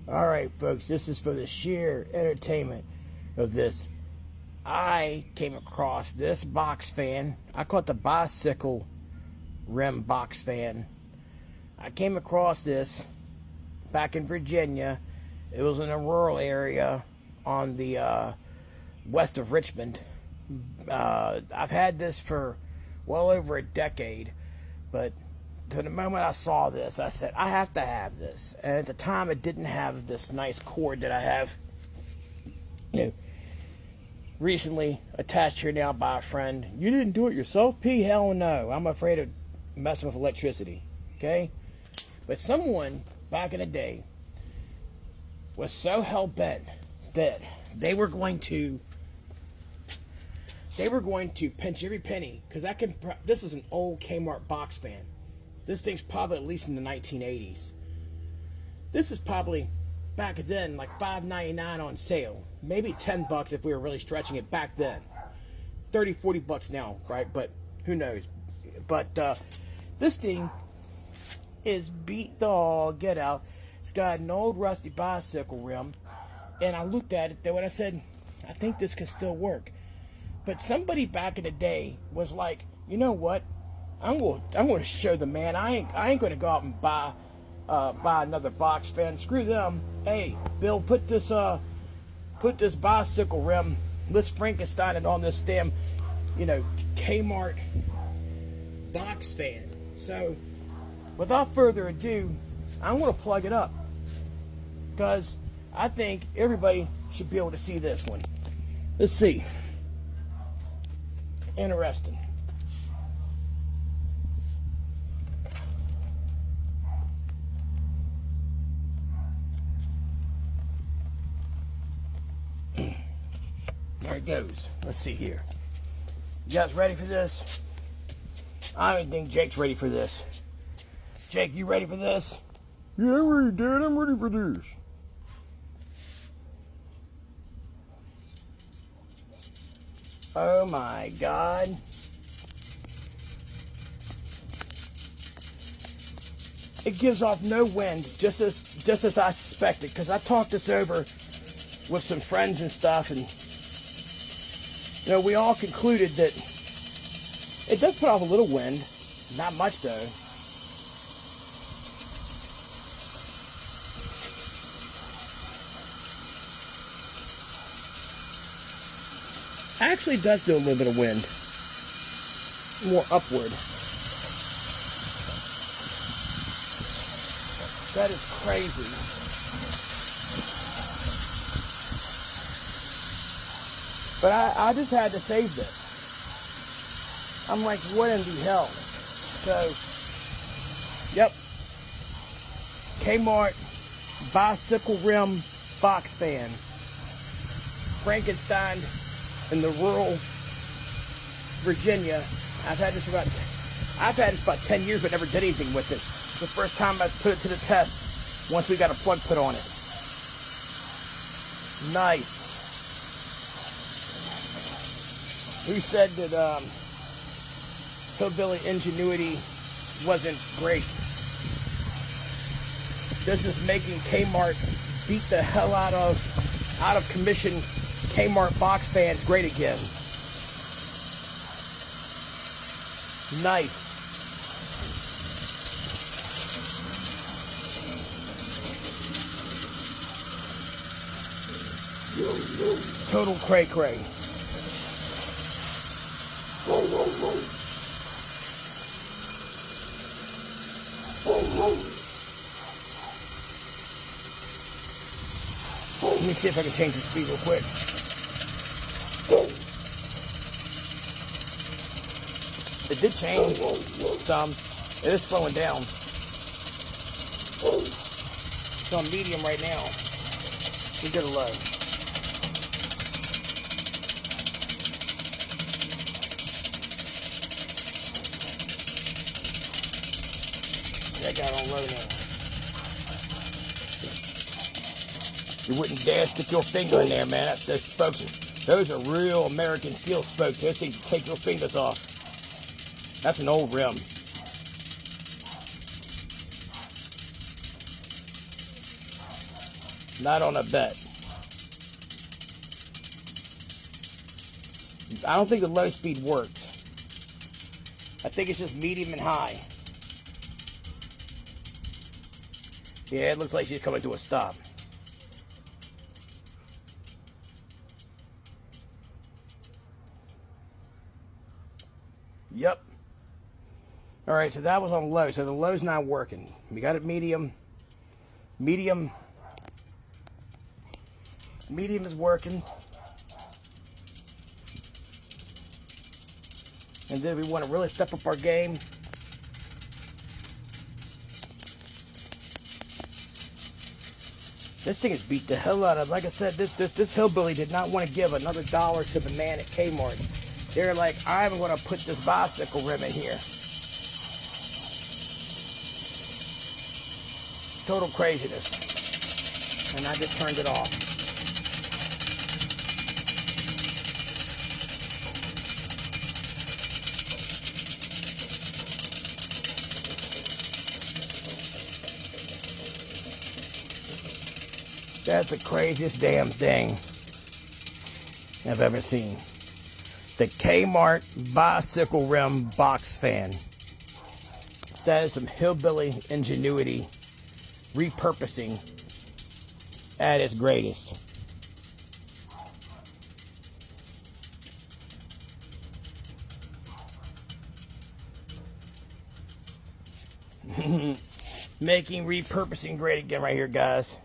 Alright folks, this is for the sheer entertainment of this. I came across this box fan. I call it the bicycle rim box fan. I came across this back in Virginia. It was in a rural area on the west of Richmond. I've had this for well over a decade, but to the moment I saw this, I said, I have to have this. And at the time, it didn't have this nice cord that I have, recently attached here now by a friend. You didn't do it yourself, P? Hell no. I'm afraid of messing with electricity, okay? But someone back in the day was so hell-bent that they were going to pinch every penny, because this is an old K-Mart box fan. This thing's probably at least in the 1980s. This is probably back then like $5.99 on sale. Maybe $10 if we were really stretching it back then. $30-40 now, right? But who knows? But this thing is beat the get out. It's got an old rusty bicycle rim. And I looked at it though and I said, I think this can still work. But somebody back in the day was like, you know what? I'm going to show the man. I ain't going to go out and buy another box fan. Screw them. Hey, Bill, put this bicycle rim. Let's Frankenstein it on this damn, K-Mart box fan. So, without further ado, I'm going to plug it up because I think everybody should be able to see this one. Let's see. Interesting. There it goes. Let's see here. You guys ready for this? I don't think Jake's ready for this. Jake, you ready for this? Yeah, I'm ready, Dad. I'm ready for this. Oh my God. It gives off no wind, just as I suspected, because I talked this over with some friends and stuff, and we all concluded that it does put off a little wind, not much though. Actually does do a little bit of wind, more upward. That is crazy. But I just had to save this. I'm like, what in the hell? So, yep. K-Mart bicycle rim box fan. Frankenstein in the rural Virginia. I've had this about 10 years, but never did anything with it. The first time I put it to the test, once we got a plug put on it. Nice. Who said that Hillbilly ingenuity wasn't great? This is making K-Mart beat the hell out of commission K-Mart box fans great again. Nice. Total cray-cray. Let me see if I can change the speed real quick. It did change some. It is slowing down. It's on medium right now. We go to low. That got on low now. You wouldn't dare stick your finger in there, man. That's spokes. Those are real American steel spokes. Those things take your fingers off. That's an old rim. Not on a bet. I don't think the low speed works. I think it's just medium and high. Yeah, it looks like she's coming to a stop. Yep. Alright, so that was on low. So the low's not working. We got it medium. Medium is working. And then we want to really step up our game. This thing is beat the hell out of. Like I said, this hillbilly did not want to give another dollar to the man at K-Mart. They're like, I'm going to put this bicycle rim in here. Total craziness. And I just turned it off. That's the craziest damn thing I've ever seen. The K-Mart bicycle rim box fan. That is some hillbilly ingenuity, repurposing at its greatest. Making repurposing great again right here, guys.